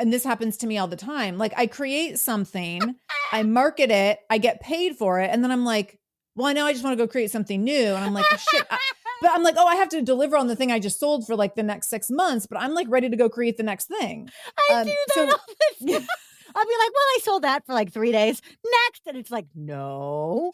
and this happens to me all the time. Like I create something, I market it, I get paid for it. And then I'm like, well, I know I just want to go create something new. And I'm like, oh, shit. But I'm like, oh, I have to deliver on the thing I just sold for like the next 6 months, but I'm like ready to go create the next thing. I do that all the time. I'll be like, well, I sold that for like 3 days. Next. And it's like, no.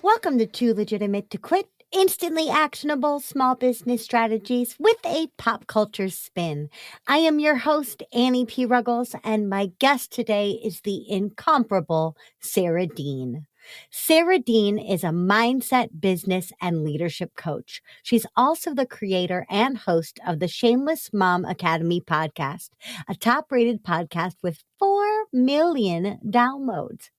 Welcome to Too Legitimate to Quit, instantly actionable small business strategies with a pop culture spin. I am your host, Annie P. Ruggles, and my guest today is the incomparable Sara Dean. Sara Dean is a mindset, business, and leadership coach. She's also the creator and host of the Shameless Mom Academy podcast, a top-rated podcast with 4 million downloads.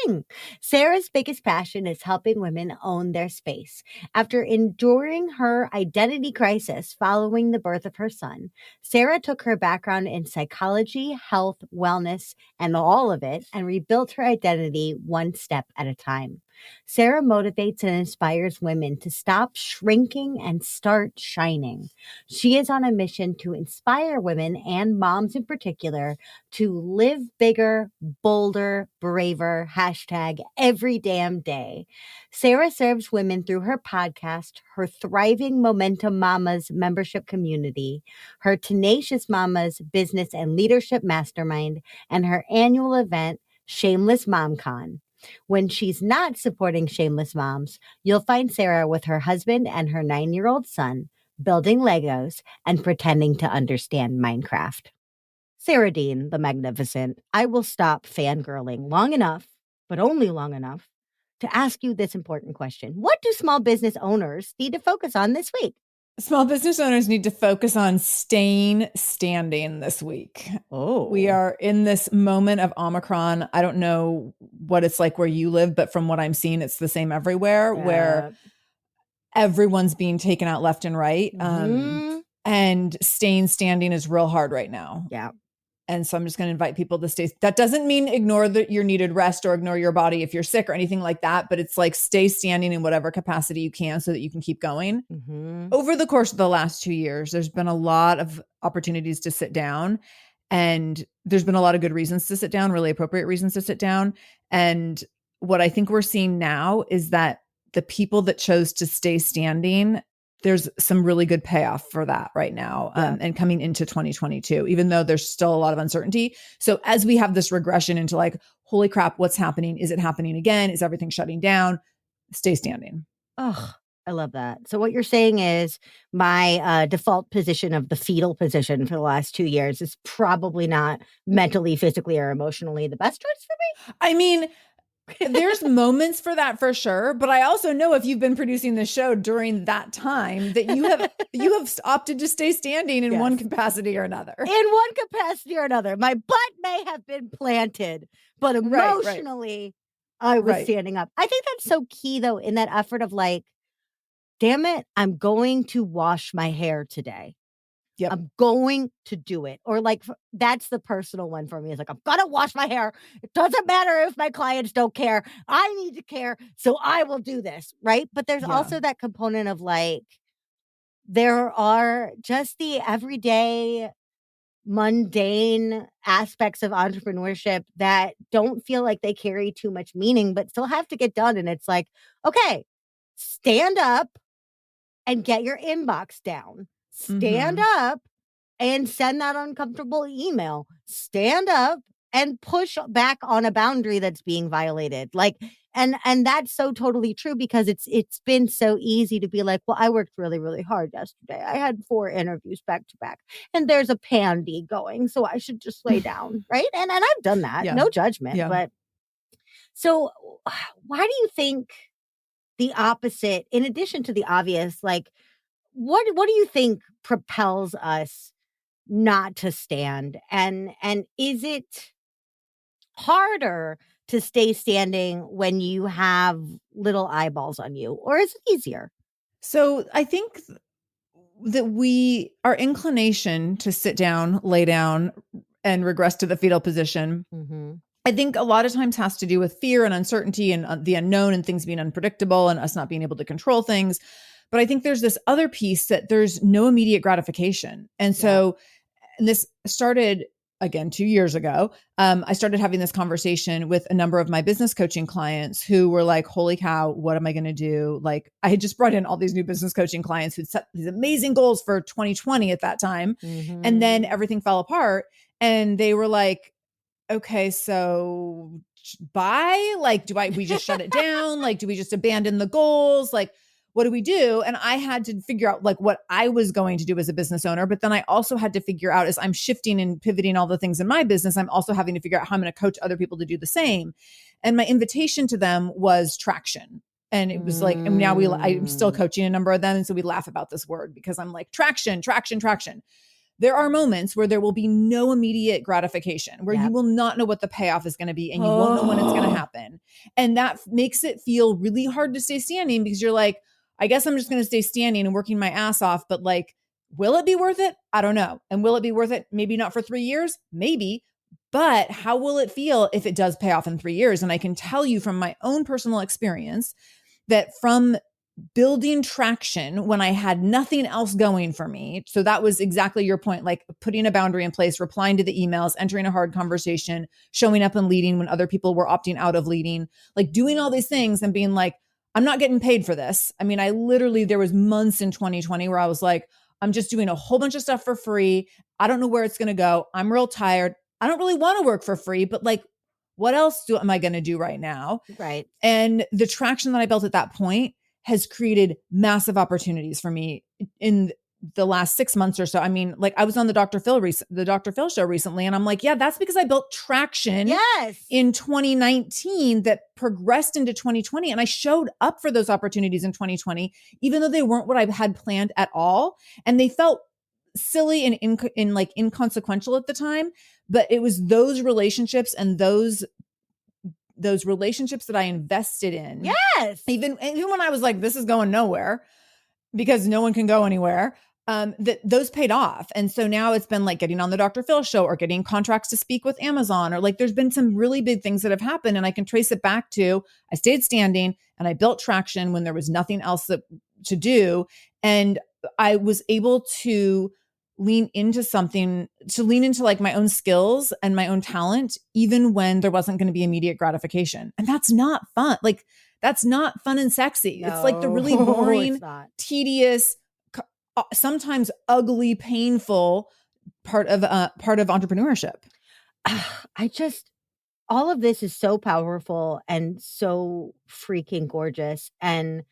Dang! Sara's biggest passion is helping women own their space. After enduring her identity crisis following the birth of her son, Sara took her background in psychology, health, wellness, and all of it, and rebuilt her identity one step at a time. Sara motivates and inspires women to stop shrinking and start shining. She is on a mission to inspire women and moms in particular to live bigger, bolder, braver, #every damn day. Sara serves women through her podcast, her Thriving Momentum Mamas membership community, her Tenacious Mamas business and leadership mastermind, and her annual event, Shameless Mom Con. When she's not supporting Shameless Moms, you'll find Sara with her husband and her 9-year-old son, building Legos and pretending to understand Minecraft. Sara Dean, the Magnificent, I will stop fangirling long enough, but only long enough, to ask you this important question. What do small business owners need to focus on this week? Small business owners need to focus on staying standing this week. Oh, we are in this moment of Omicron. I don't know what it's like where you live, but from what I'm seeing, it's the same everywhere where everyone's being taken out left and right. And staying standing is real hard right now. Yeah. And so I'm just going to invite people to stay. That doesn't mean ignore your needed rest or ignore your body if you're sick or anything like that. But it's like stay standing in whatever capacity you can so that you can keep going. Over the course of the last 2 years, there's been a lot of opportunities to sit down. And there's been a lot of good reasons to sit down, really appropriate reasons to sit down. And what I think we're seeing now is that the people that chose to stay standing, there's some really good payoff for that right now. And coming into 2022, even though there's still a lot of uncertainty. So as we have this regression into like, holy crap, what's happening? Is it happening again? Is everything shutting down? Stay standing. Oh, I love that. So what you're saying is my default position of the fetal position for the last 2 years is probably not mentally, physically, or emotionally the best choice for me. I mean, there's moments for that for sure. But I also know if you've been producing the show during that time that you have opted to stay standing in one capacity or another. In one capacity or another. My butt may have been planted, but emotionally I was standing up. I think that's so key though, in that effort of like, damn it, I'm going to wash my hair today. Yep. I'm going to do it. Or like, that's the personal one for me. Is like, I'm going to wash my hair. It doesn't matter if my clients don't care. I need to care. So I will do this. Right. But there's also that component of like, there are just the everyday mundane aspects of entrepreneurship that don't feel like they carry too much meaning, but still have to get done. And it's like, okay, stand up and get your inbox down. Stand up and send that uncomfortable email. Stand up and push back on a boundary that's being violated. Like, and that's so totally true, because it's been so easy to be like, well, I worked really, really hard yesterday. I had 4 interviews back to back and there's a pandy going, so I should just lay down. Right. And I've done that. No judgment. But so why do you think the opposite, in addition to the obvious, like, what do you think propels us not to stand? And is it harder to stay standing when you have little eyeballs on you, or is it easier? So I think that our inclination to sit down, lay down, and regress to the fetal position, I think a lot of times has to do with fear and uncertainty and the unknown and things being unpredictable and us not being able to control things. But I think there's this other piece that there's no immediate gratification. And so, and this started again 2 years ago. I started having this conversation with a number of my business coaching clients who were like, holy cow, what am I going to do? Like, I had just brought in all these new business coaching clients who'd set these amazing goals for 2020 at that time. And then everything fell apart. And they were like, okay, so bye? Like, we just shut it down? Like, do we just abandon the goals? Like, what do we do? And I had to figure out like what I was going to do as a business owner. But then I also had to figure out, as I'm shifting and pivoting all the things in my business, I'm also having to figure out how I'm going to coach other people to do the same. And my invitation to them was traction. And it was like, and now I'm still coaching a number of them. And so we laugh about this word because I'm like, traction. There are moments where there will be no immediate gratification, where you will not know what the payoff is going to be and you won't know when it's going to happen. And that makes it feel really hard to stay standing because you're like, I guess I'm just going to stay standing and working my ass off. But like, will it be worth it? I don't know. And will it be worth it? Maybe not for 3 years, maybe. But how will it feel if it does pay off in 3 years? And I can tell you from my own personal experience that from building traction when I had nothing else going for me. So that was exactly your point, like putting a boundary in place, replying to the emails, entering a hard conversation, showing up and leading when other people were opting out of leading, like doing all these things and being like, I'm not getting paid for this. I mean, there was months in 2020 where I was like, I'm just doing a whole bunch of stuff for free. I don't know where it's going to go. I'm real tired. I don't really want to work for free, but like, what else am I going to do right now? Right. And the traction that I built at that point has created massive opportunities for me in the last 6 months or so. I mean, like I was on the Dr. Phil show recently, and I'm like, yeah, that's because I built traction in 2019 that progressed into 2020. And I showed up for those opportunities in 2020, even though they weren't what I had planned at all. And they felt silly and inconsequential at the time, but it was those relationships and those relationships that I invested in. Yes. Even when I was like, this is going nowhere because no one can go anywhere, that those paid off. And so now it's been like getting on the Dr. Phil show or getting contracts to speak with Amazon, or like, there's been some really big things that have happened. And I can trace it back to, I stayed standing and I built traction when there was nothing else to do. And I was able to lean into like my own skills and my own talent, even when there wasn't going to be immediate gratification. And that's not fun. Like, that's not fun and sexy. No, it's like the really boring, tedious, sometimes ugly, painful part of entrepreneurship. All of this is so powerful and so freaking gorgeous. And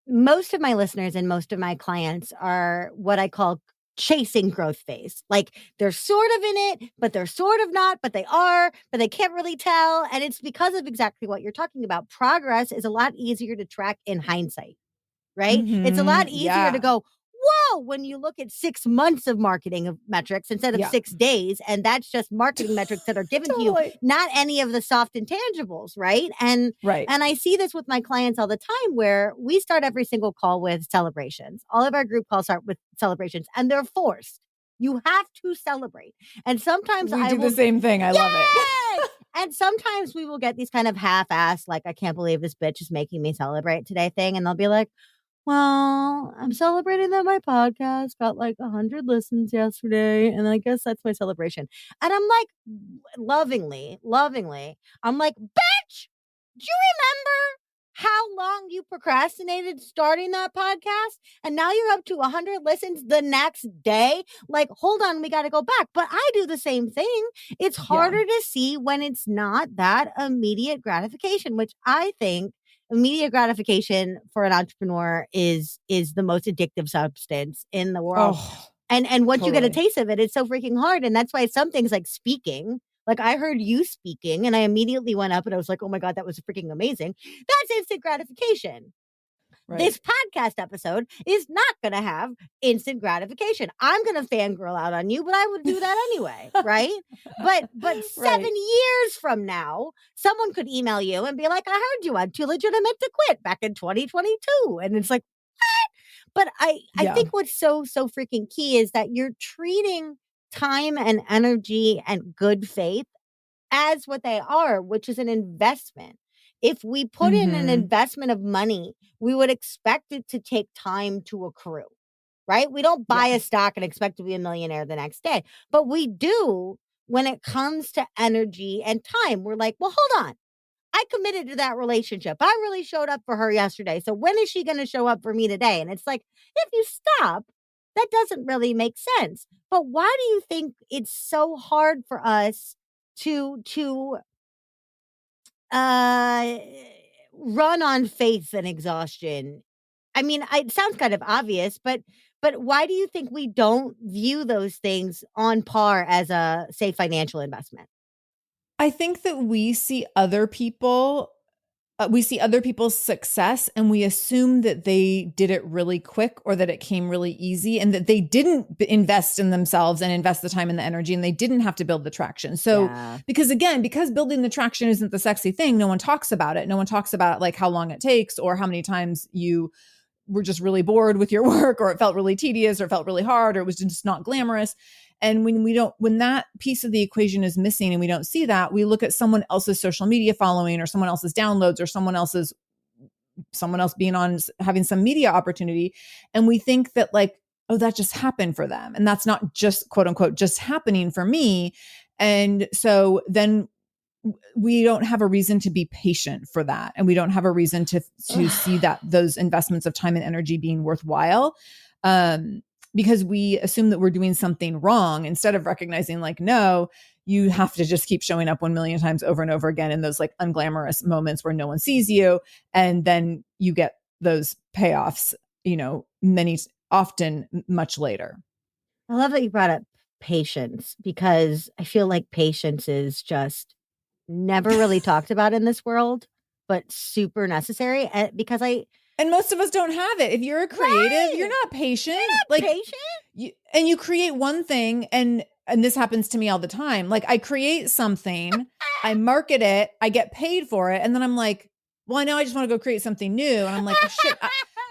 most of my listeners and most of my clients are what I call chasing growth phase. Like they're sort of in it, but they're sort of not, but they are, but they can't really tell. And it's because of exactly what you're talking about. Progress is a lot easier to track in hindsight, right? It's a lot easier to go, whoa, when you look at 6 months of marketing of metrics instead of 6 days. And that's just marketing metrics that are given to you, not any of the soft intangibles, right? And I see this with my clients all the time where we start every single call with celebrations. All of our group calls start with celebrations and they're forced. You have to celebrate. And sometimes we do the same thing. I love it. And sometimes we will get these kind of half-assed, like, I can't believe this bitch is making me celebrate today thing. And they'll be like, well, I'm celebrating that my podcast got like 100 listens yesterday. And I guess that's my celebration. And I'm like, lovingly, I'm like, bitch, do you remember how long you procrastinated starting that podcast? And now you're up to 100 listens the next day. Like, hold on, we got to go back. But I do the same thing. It's harder to see when it's not that immediate gratification, which I think immediate gratification for an entrepreneur is the most addictive substance in the world. And once you get a taste of it, it's so freaking hard. And that's why some things like speaking, like I heard you speaking and I immediately went up and I was like, oh my God, that was freaking amazing. That's instant gratification. This podcast episode is not going to have instant gratification. I'm going to fangirl out on you, but I would do that anyway, right? But 7 years from now, someone could email you and be like, I heard you had too legitimate to quit back in 2022. And it's like, what? But I think what's so freaking key is that you're treating time and energy and good faith as what they are, which is an investment. If we put in an investment of money, we would expect it to take time to accrue, right? We don't buy a stock and expect to be a millionaire the next day, but we do when it comes to energy and time. We're like, well, hold on. I committed to that relationship. I really showed up for her yesterday. So when is she going to show up for me today? And it's like, if you stop, that doesn't really make sense. But why do you think it's so hard for us to run on faith and exhaustion? I mean, it sounds kind of obvious, but why do you think we don't view those things on par as a, say, financial investment? I think that we see other people's success and we assume that they did it really quick or that it came really easy and that they didn't invest in themselves and invest the time and the energy and they didn't have to build the traction. So because building the traction isn't the sexy thing, no one talks about it. No one talks about like how long it takes or how many times you were just really bored with your work or it felt really tedious or it felt really hard or it was just not glamorous. And when that piece of the equation is missing and we don't see that, we look at someone else's social media following or someone else's downloads or someone else being on, having some media opportunity. And we think that like, oh, that just happened for them. And that's not just quote unquote, just happening for me. And so then we don't have a reason to be patient for that. And we don't have a reason to see that those investments of time and energy being worthwhile. Because we assume that we're doing something wrong instead of recognizing like, no, you have to just keep showing up 1 million times over and over again in those like unglamorous moments where no one sees you. And then you get those payoffs, often much later. I love that you brought up patience because I feel like patience is just never really talked about in this world, but super necessary because and most of us don't have it. If you're a creative, you're not patient. You create one thing and this happens to me all the time. Like I create something, I market it, I get paid for it. And then I'm like, well, I know I just want to go create something new. And I'm like, oh, shit.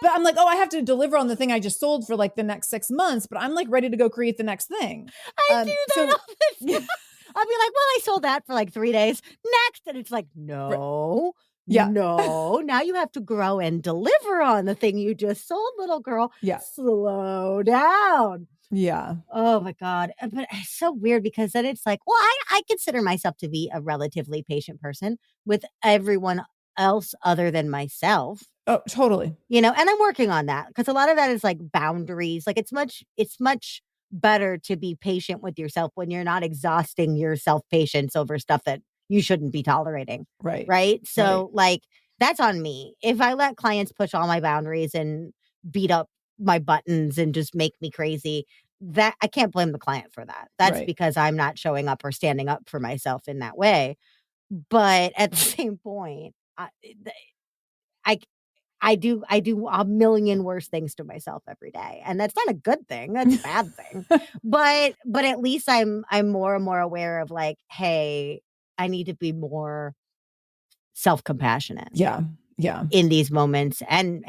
But I'm like, oh, I have to deliver on the thing I just sold for like the next 6 months, but I'm like ready to go create the next thing. I do that all the time. I'll be like, well, I sold that for like 3 days. Next. And it's like, no. Yeah. No, now you have to grow and deliver on the thing you just sold, little girl. Yeah. Slow down. Yeah. Oh my God. But it's so weird because then it's like, well, I consider myself to be a relatively patient person with everyone else other than myself. Oh, totally. And I'm working on that because a lot of that is like boundaries. Like it's much better to be patient with yourself when you're not exhausting your self-patience over stuff that you shouldn't be tolerating. Right. So like that's on me. If I let clients push all my boundaries and beat up my buttons and just make me crazy, that I can't blame the client for that. That's because I'm not showing up or standing up for myself in that way. But at the same point, I do a million worse things to myself every day. And that's not a good thing. That's a bad thing. But at least I'm more and more aware of like, hey, I need to be more self-compassionate. Yeah. Yeah. In these moments and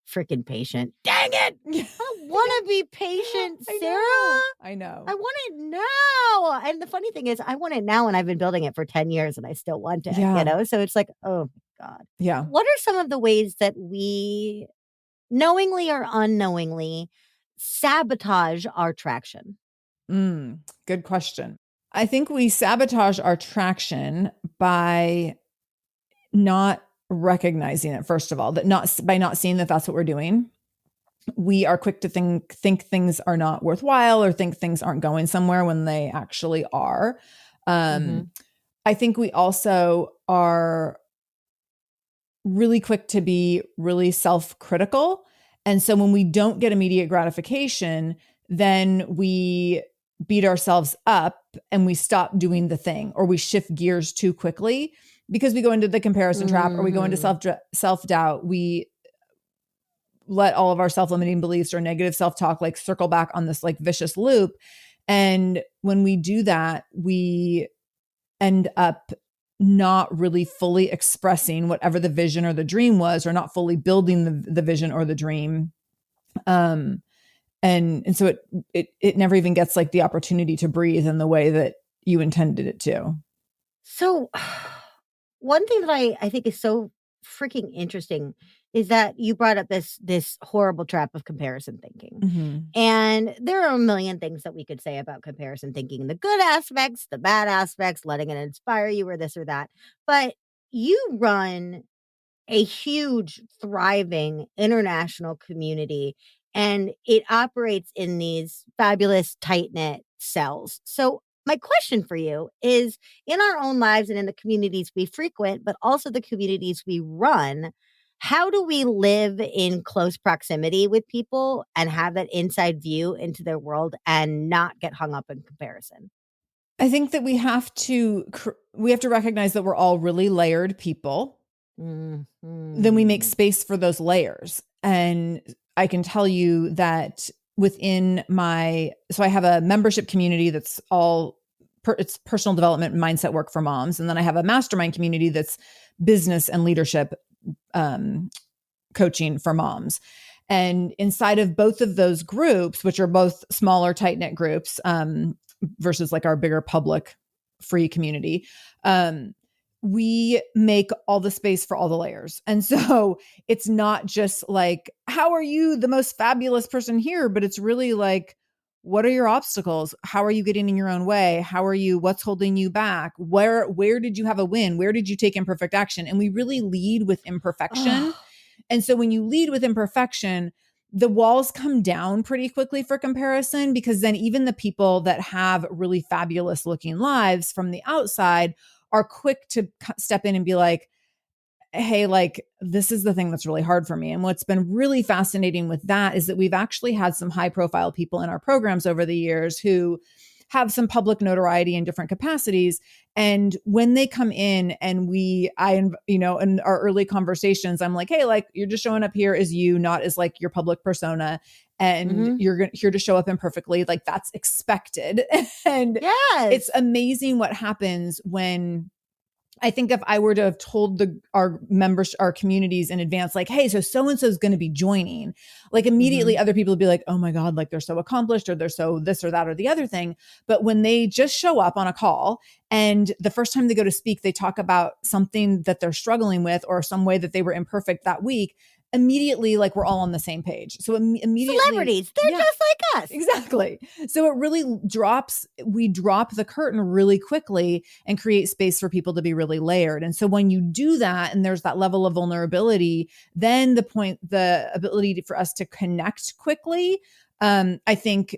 freaking patient. Dang it. I want to be patient, Sarah. I know. I want it now. And the funny thing is I want it now and I've been building it for 10 years and I still want it, So it's like, oh my God. Yeah. What are some of the ways that we knowingly or unknowingly sabotage our traction? Good question. I think we sabotage our traction by not recognizing it, first of all, by not seeing that that's what we're doing. We are quick to think things are not worthwhile or think things aren't going somewhere when they actually are. I think we also are really quick to be really self-critical. And so when we don't get immediate gratification, then we beat ourselves up and we stop doing the thing or we shift gears too quickly because we go into the comparison trap or we go into self-doubt. let all of our self-limiting beliefs or negative self-talk like circle back on this like vicious loop. And when we do that, we end up not really fully expressing whatever the vision or the dream was, or not fully building the vision or the dream. And so it never even gets like the opportunity to breathe in the way that you intended it to. So one thing that I think is so freaking interesting is that you brought up this horrible trap of comparison thinking. Mm-hmm. And there are a million things that we could say about comparison thinking, the good aspects, the bad aspects, letting it inspire you or this or that. But you run a huge, thriving international community, and it operates in these fabulous, tight-knit cells. So my question for you is, in our own lives and in the communities we frequent, but also the communities we run, how do we live in close proximity with people and have that inside view into their world and not get hung up in comparison? I think that we have to recognize that we're all really layered people. Mm-hmm. Then we make space for those layers. And I can tell you that within so I have a membership community that's all it's personal development and mindset work for moms. And then I have a mastermind community that's business and leadership coaching for moms. And inside of both of those groups, which are both smaller, tight-knit groups, versus like our bigger public free community, we make all the space for all the layers. And so it's not just like, how are you the most fabulous person here? But it's really like, what are your obstacles? How are you getting in your own way? What's holding you back? Where did you have a win? Where did you take imperfect action? And we really lead with imperfection. And so when you lead with imperfection, the walls come down pretty quickly for comparison, because then even the people that have really fabulous looking lives from the outside are quick to step in and be like, hey, like, this is the thing that's really hard for me. And what's been really fascinating with that is that we've actually had some high profile people in our programs over the years who have some public notoriety in different capacities. And when they come in and in our early conversations, I'm like, hey, like, you're just showing up here as you, not as like your public persona. And you're here to show up imperfectly. Like, that's expected. And it's amazing what happens when, I think if I were to have told our members, our communities in advance, like, hey, so-and-so is going to be joining, like immediately other people would be like, oh my God, like they're so accomplished, or they're so this or that or the other thing. But when they just show up on a call and the first time they go to speak, they talk about something that they're struggling with or some way that they were imperfect that week, immediately, like, we're all on the same page. So immediately, celebrities, they're just like us. Exactly. So it really we drop the curtain really quickly and create space for people to be really layered. And so when you do that, and there's that level of vulnerability, then the ability for us to connect quickly, I think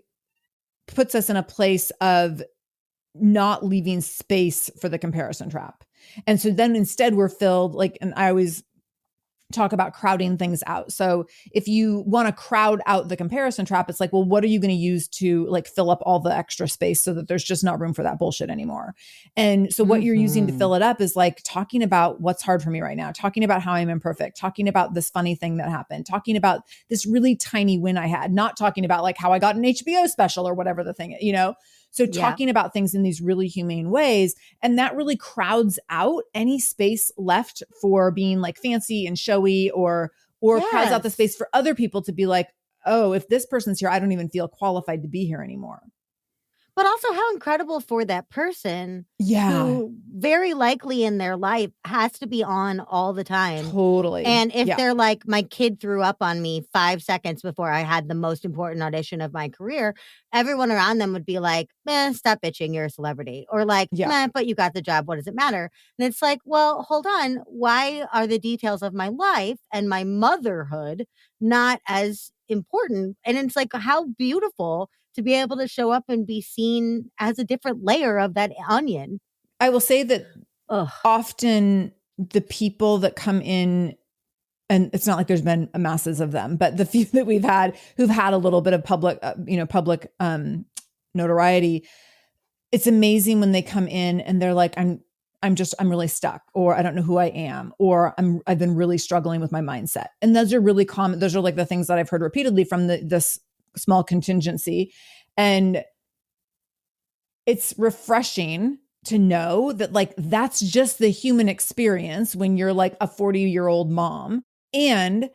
puts us in a place of not leaving space for the comparison trap. And so then instead we're filled, like, and I always talk about crowding things out. So if you want to crowd out the comparison trap, it's like, well, what are you going to use to like fill up all the extra space so that there's just not room for that bullshit anymore? And so what you're using to fill it up is like talking about what's hard for me right now, talking about how I'm imperfect, talking about this funny thing that happened, talking about this really tiny win I had, not talking about like how I got an HBO special or whatever the thing, So talking about things in these really humane ways, and that really crowds out any space left for being like fancy and showy, or crowds out the space for other people to be like, oh, if this person's here, I don't even feel qualified to be here anymore. But also how incredible for that person who very likely in their life has to be on all the time. Totally. And if they're like, my kid threw up on me 5 seconds before I had the most important audition of my career, everyone around them would be like, stop bitching, you're a celebrity. Or like, but you got the job, what does it matter? And it's like, well, hold on. Why are the details of my life and my motherhood not as important? And it's like, how beautiful to be able to show up and be seen as a different layer of that onion. I will say that often the people that come in, and it's not like there's been masses of them, but the few that we've had who've had a little bit of public notoriety, it's amazing when they come in and they're like, I'm I'm really stuck, or I don't know who I am, or I've been really struggling with my mindset. And those are really common. Those are like the things that I've heard repeatedly from this small contingency. And it's refreshing to know that like, that's just the human experience when you're like a 40-year-old mom, and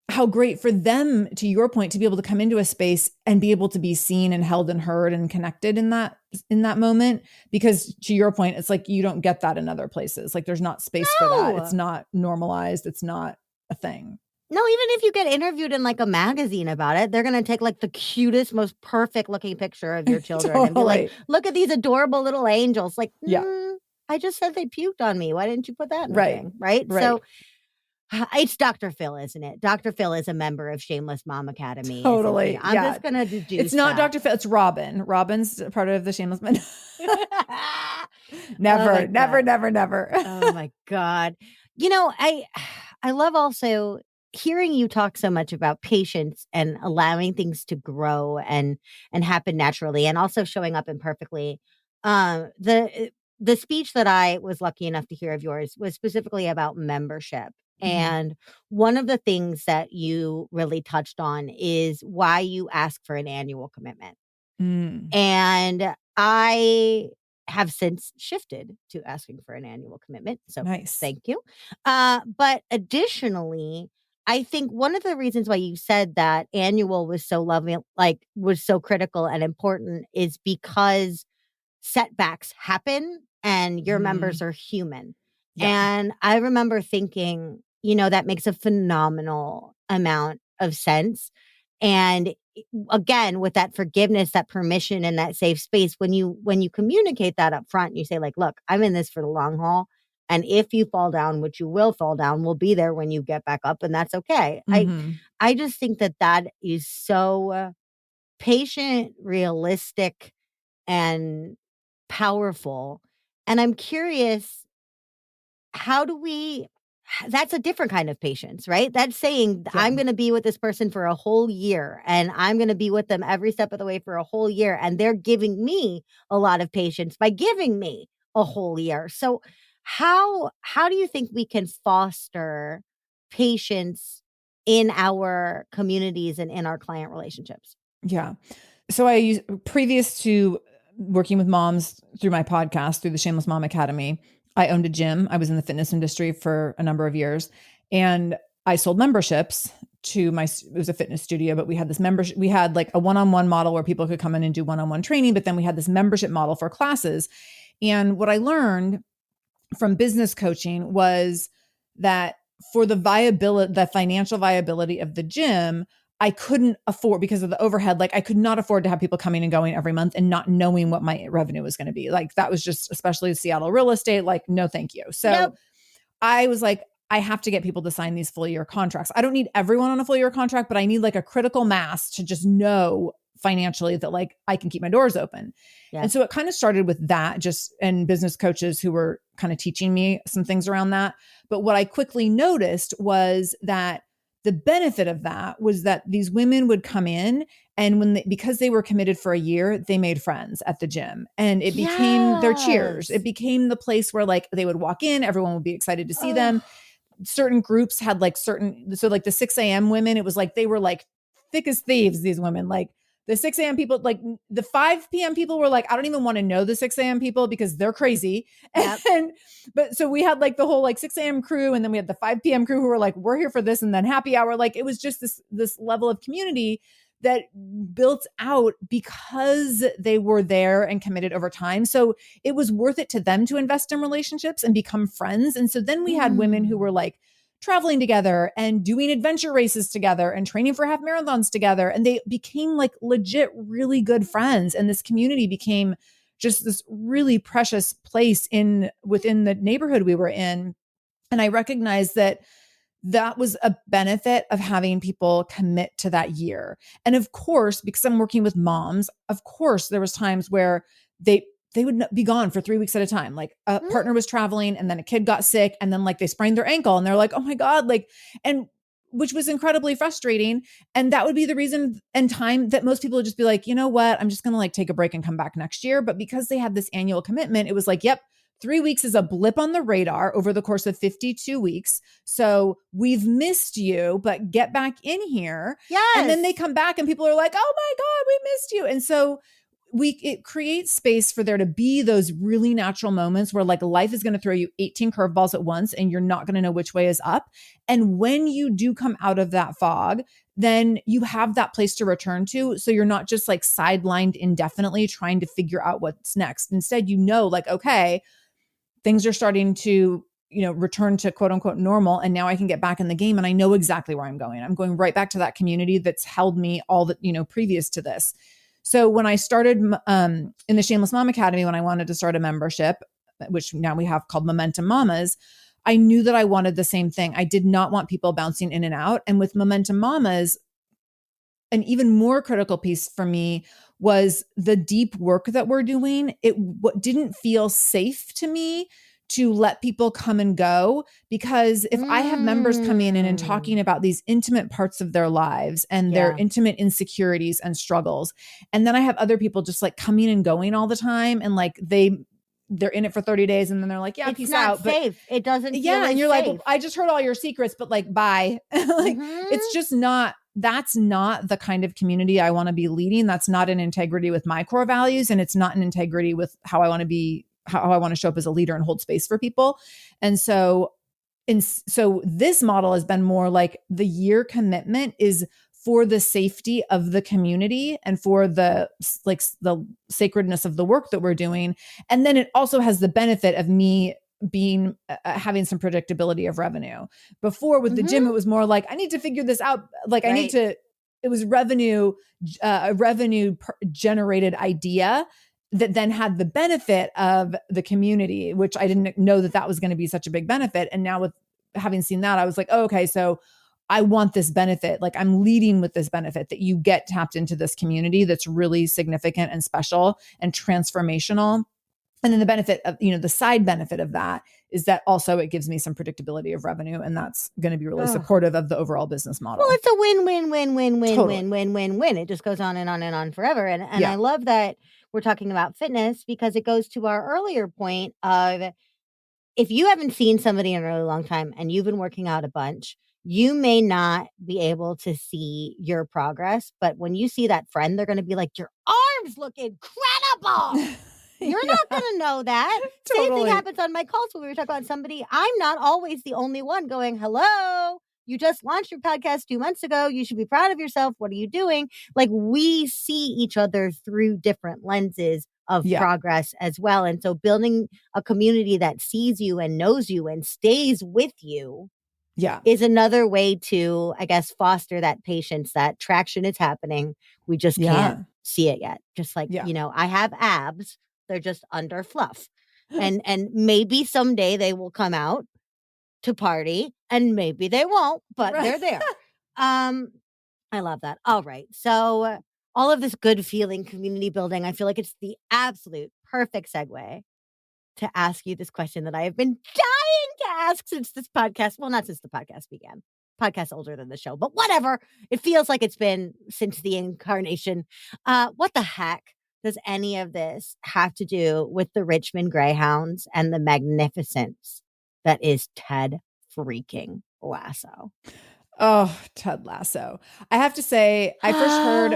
how great for them, to your point, to be able to come into a space and be able to be seen and held and heard and connected in that moment. Because to your point, it's like, you don't get that in other places. Like there's not space for that. It's not normalized. It's not a thing. No, even if you get interviewed in like a magazine about it, they're going to take like the cutest, most perfect looking picture of your children and be like, look at these adorable little angels. Like, I just said they puked on me. Why didn't you put that in the thing? Right. So it's Dr. Phil, isn't it? Dr. Phil is a member of Shameless Mom Academy. Totally. I'm just going to deduce it's not Dr. Phil. It's Robin. Robin's part of the Shameless Mom. Never. Oh my God. You know, I love also hearing you talk so much about patience and allowing things to grow and happen naturally, and also showing up imperfectly. The speech that I was lucky enough to hear of yours was specifically about membership. And one of the things that you really touched on is why you ask for an annual commitment. And I have since shifted to asking for an annual commitment. So thank you. But additionally, I think one of the reasons why you said that annual was so loving, like was so critical and important, is because setbacks happen and your members are human. And I remember thinking, you know, that makes a phenomenal amount of sense. And again, with that forgiveness, that permission, and that safe space, when you communicate that up front, you say like, look, I'm in this for the long haul. And if you fall down, which you will fall down, we'll be there when you get back up, and that's okay. I just think that is so patient, realistic, and powerful. And I'm curious, that's a different kind of patience, right? That's saying I'm going to be with this person for a whole year, and I'm going to be with them every step of the way for a whole year. And they're giving me a lot of patience by giving me a whole year. So how do you think we can foster patience in our communities and in our client relationships? Yeah. So previous to working with moms through my podcast, through the Shameless Mom Academy, I owned a gym. I was in the fitness industry for a number of years, and I sold memberships to it was a fitness studio, but we had this membership. We had like a one-on-one model where people could come in and do one-on-one training, but then we had this membership model for classes. And what I learned from business coaching was that for the financial viability of the gym, I couldn't afford, because of the overhead, like I could not afford to have people coming and going every month and not knowing what my revenue was going to be. Like that was just, especially Seattle real estate, like no, thank you. So I was like, I have to get people to sign these full year contracts. I don't need everyone on a full year contract, but I need like a critical mass to just know financially that like I can keep my doors open. Yeah. And so it kind of started with that, and business coaches who were kind of teaching me some things around that. But what I quickly noticed was that the benefit of that was that these women would come in, and because they were committed for a year, they made friends at the gym, and it became their cheers. It became the place where like they would walk in, everyone would be excited to see them. Certain groups had like so like the 6 a.m. women, it was like, they were like thick as thieves, these women. Like the 6 a.m. people, like the 5 p.m. people were like, I don't even want to know the 6 a.m. people because they're crazy. But so we had like the whole like 6 a.m. crew, and then we had the 5 p.m. crew who were like, we're here for this, and then happy hour. Like it was just this level of community that built out because they were there and committed over time. So it was worth it to them to invest in relationships and become friends. And so then we had women who were like traveling together and doing adventure races together and training for half marathons together. And they became like legit, really good friends. And this community became just this really precious place within the neighborhood we were in. And I recognized that was a benefit of having people commit to that year. And of course, because I'm working with moms, of course, there was times where they would be gone for 3 weeks at a time. Like a partner was traveling, and then a kid got sick, and then like they sprained their ankle, and they're like, oh my God, like, and which was incredibly frustrating. And that would be the reason and time that most people would just be like, you know what, I'm just going to like take a break and come back next year. But because they had this annual commitment, it was like, yep, 3 weeks is a blip on the radar over the course of 52 weeks. So we've missed you, but get back in here. Yes. And then they come back and people are like, oh my God, we missed you. And so it creates space for there to be those really natural moments where like life is going to throw you 18 curveballs at once and you're not going to know which way is up. And when you do come out of that fog, then you have that place to return to. So you're not just like sidelined indefinitely trying to figure out what's next. Instead, like, okay, things are starting to, return to quote unquote normal. And now I can get back in the game and I know exactly where I'm going. I'm going right back to that community that's held me all that, previous to this. So when I started in the Shameless Mom Academy, when I wanted to start a membership, which now we have called Momentum Mamas, I knew that I wanted the same thing. I did not want people bouncing in and out. And with Momentum Mamas, an even more critical piece for me was the deep work that we're doing. It didn't feel safe to me to let people come and go, because if I have members coming in and talking about these intimate parts of their lives and their intimate insecurities and struggles, and then I have other people just like coming and going all the time, and like they're in it for 30 days and then they're like, yeah, peace out. It's not safe. It doesn't feel and you're safe. like, well, I just heard all your secrets, but like, bye. It's just not, that's not the kind of community I want to be leading. That's not in integrity with my core values. And it's not in integrity with how I want to show up as a leader and hold space for people. And so this model has been more like the year commitment is for the safety of the community and for the sacredness of the work that we're doing. And then it also has the benefit of me being having some predictability of revenue. Before with the gym, it was more like, I need to figure this out. Like it was a revenue generated idea that then had the benefit of the community, which I didn't know that was going to be such a big benefit. And now with having seen that, I was like, oh, okay, so I want this benefit. Like I'm leading with this benefit that you get tapped into this community that's really significant and special and transformational. And then the benefit of, the side benefit of that is that also it gives me some predictability of revenue. And that's going to be really supportive of the overall business model. Well, it's a win-win-win-win-win-win-win-win. It just goes on and on and on forever. And I love that we're talking about fitness, because it goes to our earlier point of, if you haven't seen somebody in a really long time and you've been working out a bunch, you may not be able to see your progress. But when you see that friend, they're going to be like, your arms look incredible. You're not going to know that. Totally. Same thing happens on my calls when we were talking about somebody. I'm not always the only one going, hello, you just launched your podcast 2 months ago. You should be proud of yourself. What are you doing? Like, we see each other through different lenses of progress as well. And so building a community that sees you and knows you and stays with you is another way to, I guess, foster that patience, that traction is happening. We just can't see it yet. Just like, I have abs. They're just under fluff. And maybe someday they will come out to party, and maybe they won't, but they're there. I love that. All right. So all of this good feeling, community building, I feel like it's the absolute perfect segue to ask you this question that I have been dying to ask since this podcast. Well, not since the podcast began. Podcast older than the show, but whatever. It feels like it's been since the incarnation. What the heck does any of this have to do with the Richmond Greyhounds and the magnificence that is Ted freaking Lasso? Oh, Ted Lasso. I have to say, I first heard,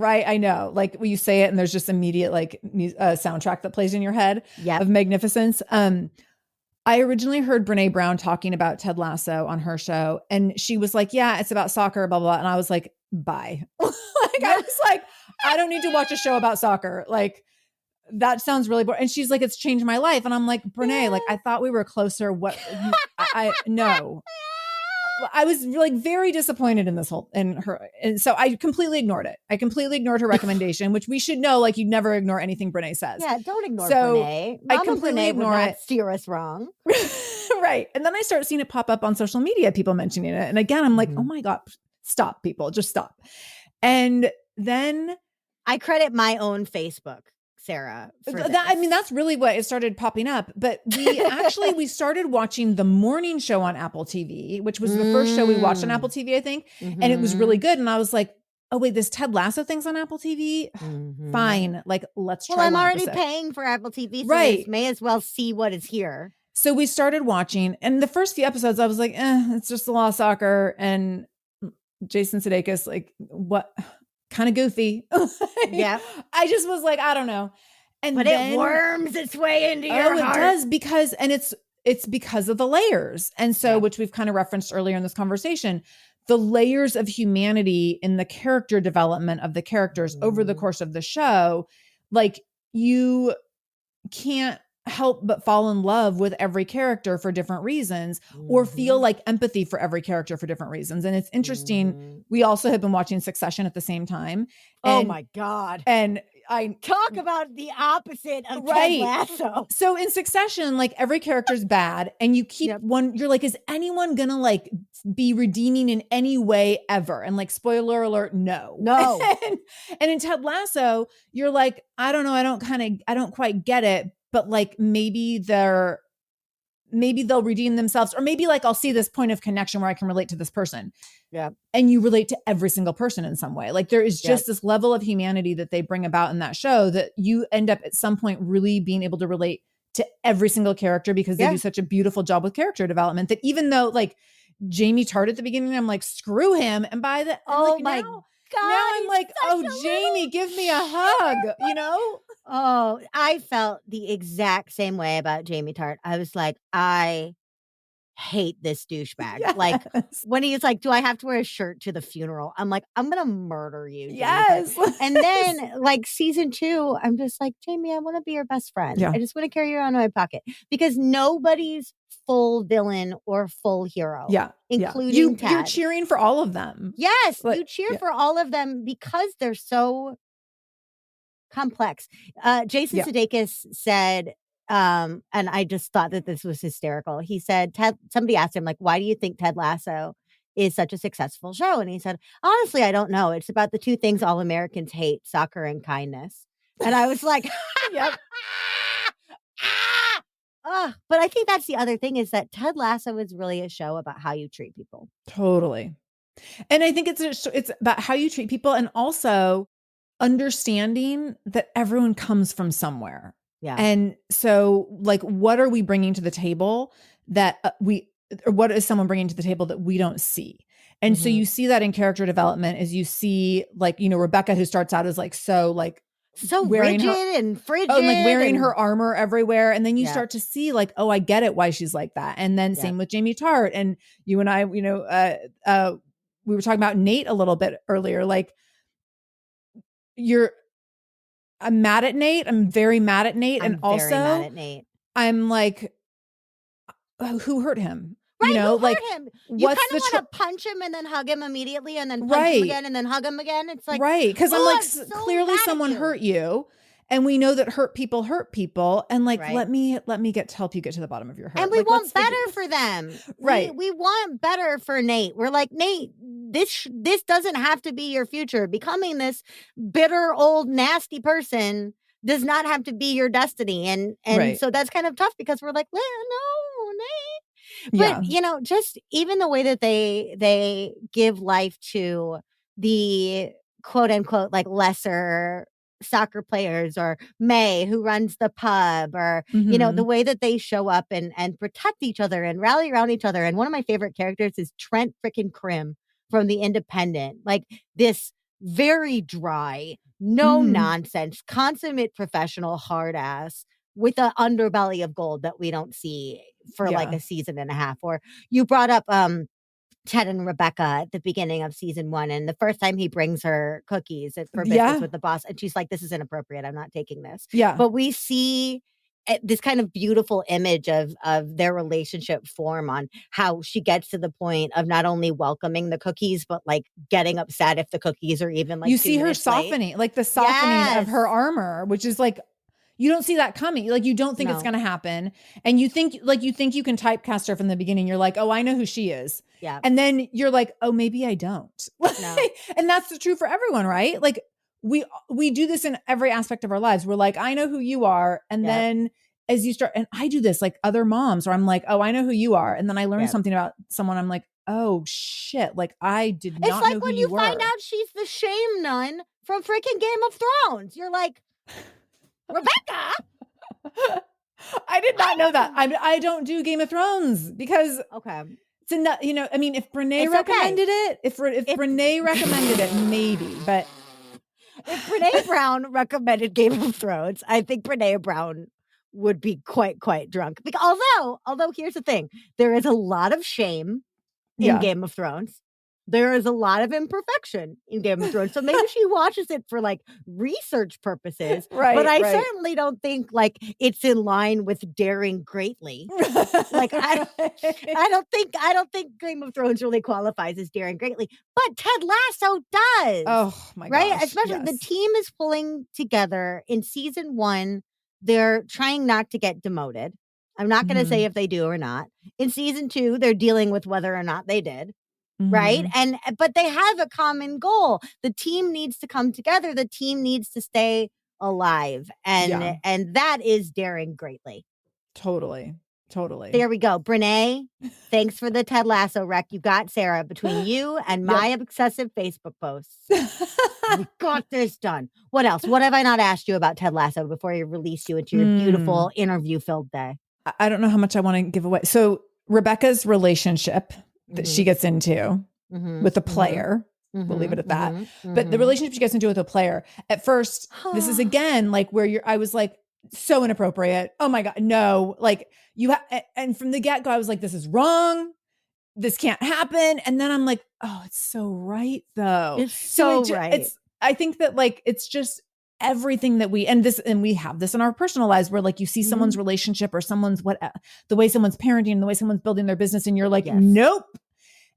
I know, like when you say it and there's just immediate like soundtrack that plays in your head of magnificence. I originally heard Brene Brown talking about Ted Lasso on her show, and she was like, yeah, it's about soccer, blah, blah, blah. And I was like, bye. I was like, I don't need to watch a show about soccer. Like, that sounds really boring. And she's like, it's changed my life. And I'm like, Brene, like, I thought we were closer. No. I was like very disappointed in her. And so I completely ignored it. I completely ignored her recommendation, which we should know, like, you'd never ignore anything Brene says. Yeah, don't ignore Brene. Mama I completely ignore it. Steer us wrong. Right. And then I start seeing it pop up on social media, people mentioning it. And again, I'm like, oh my God, stop, people, just stop. And then I credit my own Facebook, Sarah. That's really what it started popping up. But we started watching the morning show on Apple TV, which was the first show we watched on Apple TV, I think. And it was really good. And I was like, oh wait, this Ted Lasso thing's on Apple TV. Fine. Like, let's try. Well, I'm one already episode. paying for Apple TV, so Right. I may as well see what is here. So we started watching, and the first few episodes, I was like, it's just a lot of soccer. And Jason Sudeikis, like, what? Kind of goofy. Yeah. I just was like, I don't know. But it worms its way into your heart. It does, because, and it's because of the layers. And so, which we've kind of referenced earlier in this conversation, the layers of humanity in the character development of the characters over the course of the show, like, you can't help but fall in love with every character for different reasons, or feel like empathy for every character for different reasons. And it's interesting. We also have been watching Succession at the same time. Oh my God. And I talk about the opposite of Ted Lasso. So in Succession, like, every character's bad, and you keep you're like, is anyone gonna like be redeeming in any way ever? And like, spoiler alert, no. And in Ted Lasso, you're like, I don't know, I don't quite get it, but like, maybe they'll redeem themselves, or maybe like, I'll see this point of connection where I can relate to this person. Yeah. And you relate to every single person in some way. Like, there is just this level of humanity that they bring about in that show that you end up at some point really being able to relate to every single character, because they do such a beautiful job with character development, that even though like Jamie Tart at the beginning, I'm like, screw him. And by the now I'm like, oh, Jamie, give me a hug, you know? Oh, I felt the exact same way about Jamie Tart. I was like, I hate this douchebag. Yes. Like, when he's like, do I have to wear a shirt to the funeral? I'm like, I'm going to murder you. Yes. And then like season 2, I'm just like, Jamie, I want to be your best friend. Yeah. I just want to carry you around in my pocket, because nobody's full villain or full hero. Yeah. Including Ted. You're cheering for all of them. Yes. You cheer for all of them because they're so complex. Jason Sudeikis said, and I just thought that this was hysterical. He said, somebody asked him, like, why do you think Ted Lasso is such a successful show? And he said, honestly, I don't know. It's about the two things all Americans hate: soccer and kindness. And I was like, but I think that's the other thing, is that Ted Lasso is really a show about how you treat people. Totally. And I think it's about how you treat people, and also understanding that everyone comes from somewhere. Yeah. And so, like, what are we bringing to the table that or what is someone bringing to the table that we don't see? And so you see that in character development, as you see, like, you know, Rebecca, who starts out as like, so wearing rigid and frigid. Oh, like wearing her armor everywhere. And then you start to see like, oh, I get it, why she's like that. And then same with Jamie Tart. And you and I, you know, we were talking about Nate a little bit earlier. Like, I'm mad at Nate. I'm very mad at Nate. And also mad at Nate. I'm like, who hurt him? Right, you know, who hurt him? You kind of want to punch him and then hug him immediately, and then punch him again and then hug him again. It's like, because I'm like, clearly someone hurt you. And we know that hurt people. And like, let me help you get to the bottom of your hurt. And we want better for them. Right. We want better for Nate. We're like, Nate, this doesn't have to be your future. Becoming this bitter, old, nasty person does not have to be your destiny. And so that's kind of tough, because we're like, well, no, Nate. But, you know, just even the way that they give life to the quote unquote, like, lesser soccer players, or May, who runs the pub, or, you know, the way that they show up and protect each other and rally around each other. And one of my favorite characters is Trent frickin' Krim from The Independent. Like, this very dry, no nonsense, consummate professional hard ass with an underbelly of gold that we don't see for like a season and a half. Or you brought up Ted and Rebecca at the beginning of season 1, and the first time he brings her cookies for business with the boss, and she's like, this is inappropriate, I'm not taking this. But we see this kind of beautiful image of their relationship form, on how she gets to the point of not only welcoming the cookies, but like getting upset if the cookies are even like, you see her softening late. Like the softening of her armor, which is like, you don't see that coming. Like, you don't think it's going to happen. And you think you can typecast her from the beginning. You're like, oh, I know who she is. Yeah. And then you're like, oh, maybe I don't. No. And that's true for everyone, right? Like, we do this in every aspect of our lives. We're like, I know who you are. And then as you start, and I do this like other moms, where I'm like, oh, I know who you are. And then I learn something about someone. I'm like, oh shit, like I did It's not like know who when you you find were. out she's the shame nun from freaking Game of Thrones. You're like, Rebecca. I did not know that. I don't do Game of Thrones because Okay. it's enough, you know, I mean, if Brene It's recommended okay. it, if Brene recommended it, maybe, but if Brene Brown recommended Game of Thrones, I think Brene Brown would be quite drunk. Because although here's the thing, there is a lot of shame in yeah. Game of Thrones. There is a lot of imperfection in Game of Thrones. So maybe she watches it for like research purposes. Right. But I right. certainly don't think like it's in line with daring greatly. Like I don't think Game of Thrones really qualifies as daring greatly, but Ted Lasso does. Oh my right? gosh. Especially yes. the team is pulling together in season 1. They're trying not to get demoted. I'm not going to say if they do or not. In season 2, they're dealing with whether or not they did. Right. But they have a common goal. The team needs to come together. The team needs to stay alive. And that is daring greatly. Totally. There we go. Brene, thanks for the Ted Lasso rec. You got Sarah between you and my obsessive Facebook posts. We got this done. What else? What have I not asked you about Ted Lasso before I release you into your beautiful interview-filled day? I don't know how much I want to give away. So Rebecca's relationship that she gets into with a player, we'll leave it at that. But the relationship she gets into with a player, at first, this is again, like where I was like, so inappropriate. Oh my God, no. Like and from the get-go, I was like, this is wrong. This can't happen. And then I'm like, oh, it's so right though. It's so right. I think that like, it's just everything that we have this in our personal lives where like you see someone's relationship or the way someone's parenting, the way someone's building their business. And you're like, nope.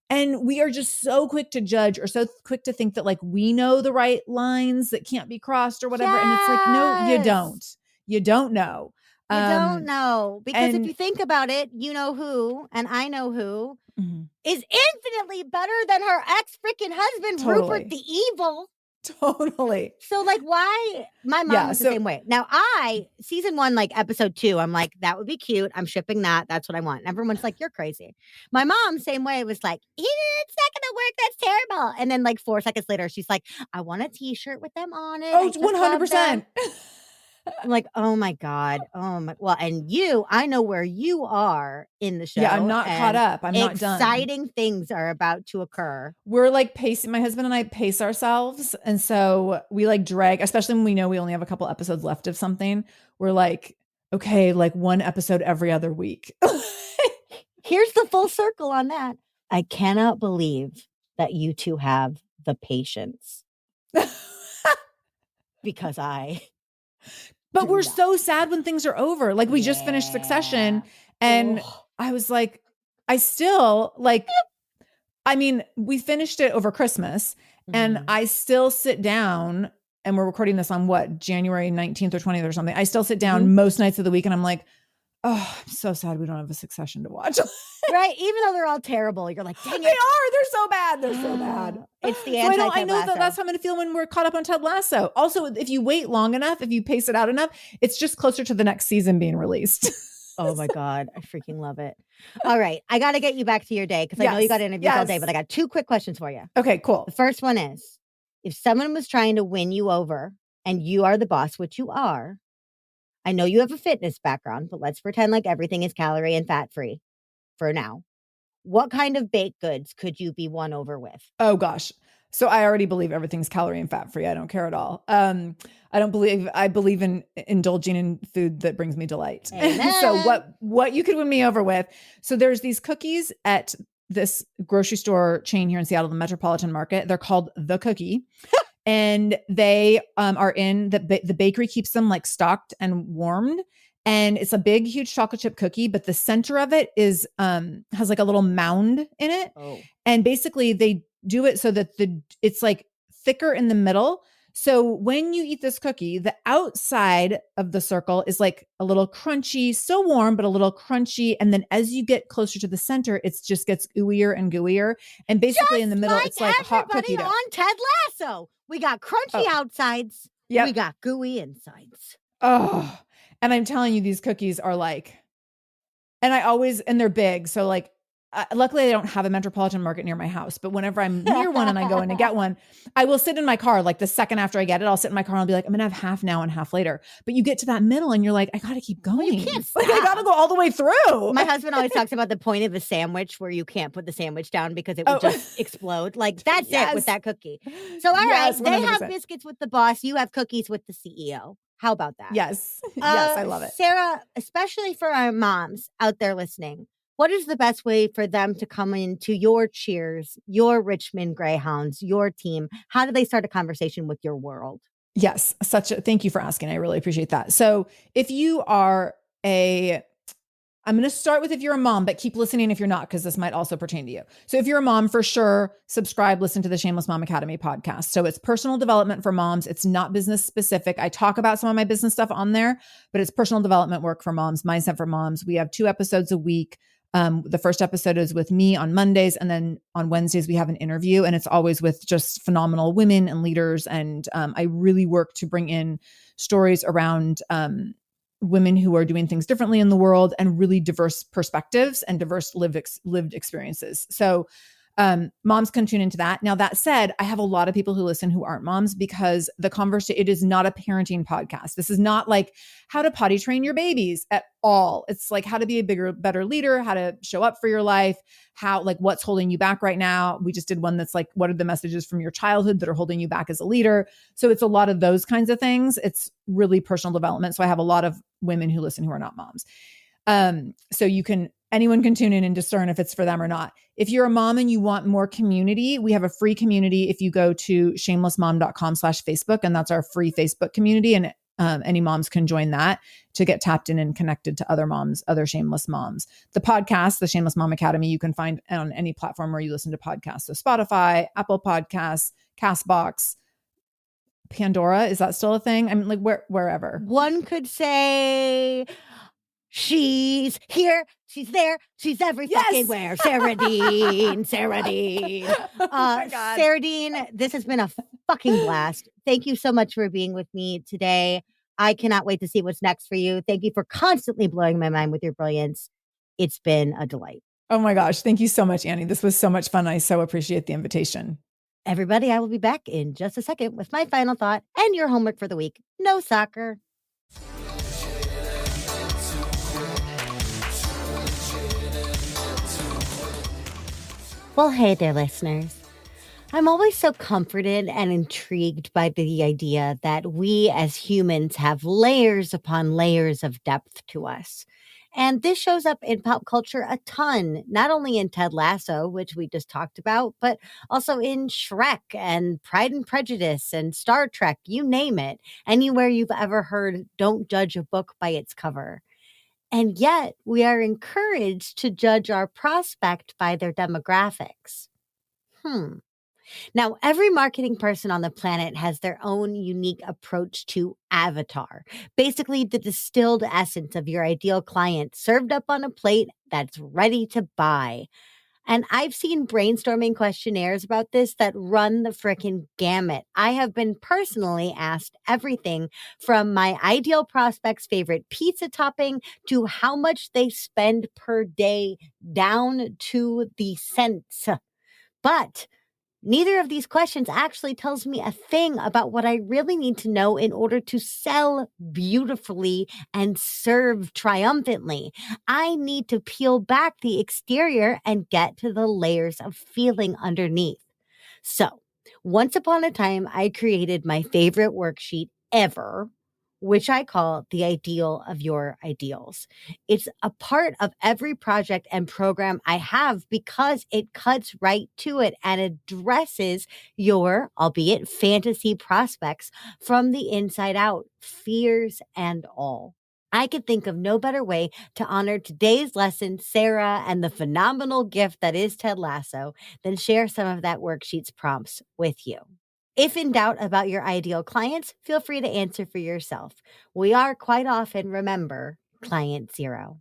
And we are just so quick to judge or so quick to think that like we know the right lines that can't be crossed or whatever. And it's like, no, you don't. You don't know. You don't know. Because if you think about it, you know who, and I know who, is infinitely better than her ex-freaking husband, Rupert the Evil. Totally. So like why my mom was the same way. Now season 1, like episode 2, I'm like, that would be cute. I'm shipping that. That's what I want. And everyone's like, you're crazy. My mom, same way, was like, it's not gonna work. That's terrible. And then like 4 seconds later, she's like, I want a t-shirt with them on it. Oh, 100%. I'm like, oh my God. Oh my, well, and I know where you are in the show. Yeah, I'm not caught up. I'm not done. Exciting things are about to occur. We're like pacing, my husband and I pace ourselves. And so we like drag, especially when we know we only have a couple episodes left of something. We're like, okay, like 1 episode every other week. Here's the full circle on that. I cannot believe that you two have the patience. Because But we're so sad when things are over. Like we just finished Succession and I was like, I still like, I mean, we finished it over Christmas and I still sit down and we're recording this on January 19th or 20th or something. I still sit down most nights of the week and I'm like, oh, I'm so sad we don't have a Succession to watch. Right. Even though they're all terrible, you're like, dang it. They are. They're so bad. They're so bad. It's the anti-Ted Lasso. I know that that's how I'm going to feel when we're caught up on Ted Lasso. Also, if you wait long enough, if you pace it out enough, it's just closer to the next season being released. Oh my God. I freaking love it. All right. I got to get you back to your day because I know you got interviews all day, but I got 2 quick questions for you. Okay, cool. The first one is, if someone was trying to win you over and you are the boss, which you are, I know you have a fitness background, but let's pretend like everything is calorie and fat free for now. What kind of baked goods could you be won over with? Oh gosh. So I already believe everything's calorie and fat free. I don't care at all. I believe in indulging in food that brings me delight. So what you could win me over with. So there's these cookies at this grocery store chain here in Seattle, the Metropolitan Market. They're called The Cookie. And they are in the bakery keeps them like stocked and warmed. And it's a big, huge chocolate chip cookie, but the center of it is has like a little mound in it. Oh. And basically they do it so that it's like thicker in the middle. So when you eat this cookie, the outside of the circle is like a little crunchy, still warm, but a little crunchy. And then as you get closer to the center, it just gets ooier and gooier. And basically in the middle, it's like hot cookie dough. On Ted Lasso, we got crunchy outsides. Yep. We got gooey insides. Oh, and I'm telling you, these cookies are like, and they're big. So like, luckily I don't have a Metropolitan Market near my house, but whenever I'm near one and I go in to get one, I will sit in my car. Like the second after I get it, I'll sit in my car and I'll be like, I'm going to have half now and half later. But you get to that middle and you're like, I got to keep going. Well, you can't stop. Like I got to go all the way through. My husband always talks about the point of a sandwich where you can't put the sandwich down because it would just explode. Like that's it with that cookie. So all right, 100%. They have biscuits with the boss. You have cookies with the CEO. How about that? Yes. Yes, I love it. Sara, especially for our moms out there listening, what is the best way for them to come into your cheers, your Richmond Greyhounds, your team? How do they start a conversation with your world? Yes. Thank you for asking. I really appreciate that. So if you are I'm going to start with if you're a mom, but keep listening if you're not, because this might also pertain to you. So if you're a mom, for sure, subscribe, listen to the Shameless Mom Academy podcast. So it's personal development for moms. It's not business specific. I talk about some of my business stuff on there, but it's personal development work for moms, mindset for moms. We have 2 episodes a week. The first episode is with me on Mondays. And then on Wednesdays, we have an interview, and it's always with just phenomenal women and leaders. And I really work to bring in stories around women who are doing things differently in the world and really diverse perspectives and diverse lived experiences. So moms can tune into that. Now, that said, I have a lot of people who listen who aren't moms because it is not a parenting podcast. This is not like how to potty train your babies at all. It's like how to be a better leader, how to show up for your life, what's holding you back right now. We just did one that's like, what are the messages from your childhood that are holding you back as a leader? So it's a lot of those kinds of things. It's really personal development. So I have a lot of women who listen who are not moms. So anyone can tune in and discern if it's for them or not. If you're a mom and you want more community, we have a free community. If you go to shamelessmom.com/Facebook, and that's our free Facebook community. And any moms can join that to get tapped in and connected to other moms, other shameless moms. The podcast, the Shameless Mom Academy, you can find on any platform where you listen to podcasts. So Spotify, Apple Podcasts, Castbox, Pandora. Is that still a thing? I mean, like wherever. One could say, she's here, she's there, she's every fucking where. Sara Dean, Sara Dean. Sara Dean, this has been a fucking blast. Thank you so much for being with me today. I cannot wait to see what's next for you. Thank you for constantly blowing my mind with your brilliance. It's been a delight. Oh my gosh. Thank you so much, Annie. This was so much fun. I so appreciate the invitation. Everybody, I will be back in just a second with my final thought and your homework for the week. No soccer. Well, hey there, listeners. I'm always so comforted and intrigued by the idea that we as humans have layers upon layers of depth to us. And this shows up in pop culture a ton, not only in Ted Lasso, which we just talked about, but also in Shrek and Pride and Prejudice and Star Trek, you name it. Anywhere you've ever heard, don't judge a book by its cover. And yet we are encouraged to judge our prospect by their demographics. Now, every marketing person on the planet has their own unique approach to avatar, basically the distilled essence of your ideal client served up on a plate that's ready to buy. And I've seen brainstorming questionnaires about this that run the frickin' gamut. I have been personally asked everything from my ideal prospect's favorite pizza topping to how much they spend per day down to the cents. But neither of these questions actually tells me a thing about what I really need to know in order to sell beautifully and serve triumphantly. I need to peel back the exterior and get to the layers of feeling underneath. So, once upon a time, I created my favorite worksheet ever, which I call the ideal of your ideals. It's a part of every project and program I have because it cuts right to it and addresses your, albeit fantasy prospects from the inside out, fears and all. I could think of no better way to honor today's lesson, Sara, and the phenomenal gift that is Ted Lasso than share some of that worksheet's prompts with you. If in doubt about your ideal clients, feel free to answer for yourself. We are quite often, remember, client zero.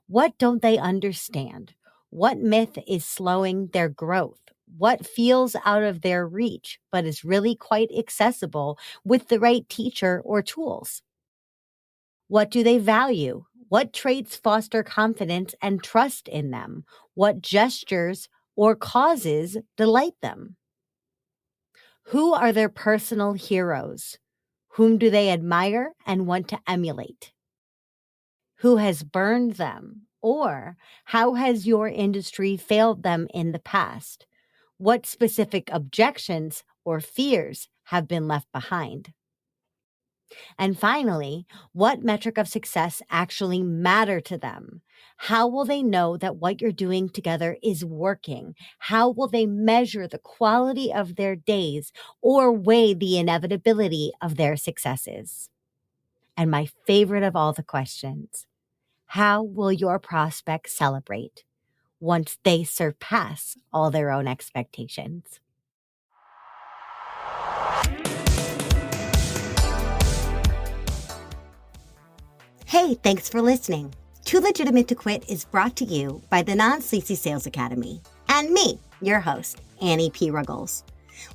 What don't they understand? What myth is slowing their growth? What feels out of their reach, but is really quite accessible with the right teacher or tools? What do they value? What traits foster confidence and trust in them? What gestures or causes delight them? Who are their personal heroes? Whom do they admire and want to emulate? Who has burned them? Or how has your industry failed them in the past? What specific objections or fears have been left behind? And finally, what metric of success actually matter to them? How will they know that what you're doing together is working? How will they measure the quality of their days or weigh the inevitability of their successes? And my favorite of all the questions, how will your prospects celebrate once they surpass all their own expectations? Hey, thanks for listening. Too Legitimate to Quit is brought to you by the Non-Sleazy Sales Academy and me, your host, Annie P. Ruggles.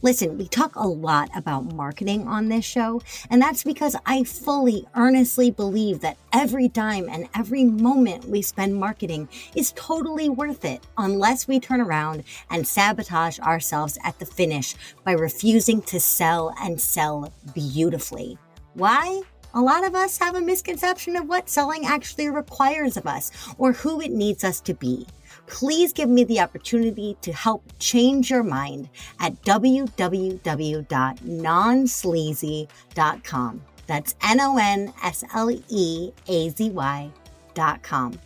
Listen, we talk a lot about marketing on this show, and that's because I fully, earnestly believe that every dime and every moment we spend marketing is totally worth it unless we turn around and sabotage ourselves at the finish by refusing to sell and sell beautifully. Why? A lot of us have a misconception of what selling actually requires of us or who it needs us to be. Please give me the opportunity to help change your mind at www.nonsleazy.com. That's NONSLEAZY.com.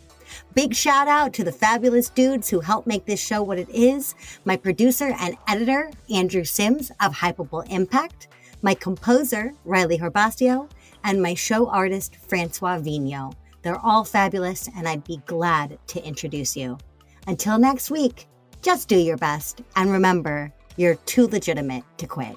Big shout out to the fabulous dudes who help make this show what it is. My producer and editor, Andrew Sims of Hypable Impact, my composer, Riley Herbastio, and my show artist, Francois Vigneault. They're all fabulous, and I'd be glad to introduce you. Until next week, just do your best, and remember, you're too legitimate to quit.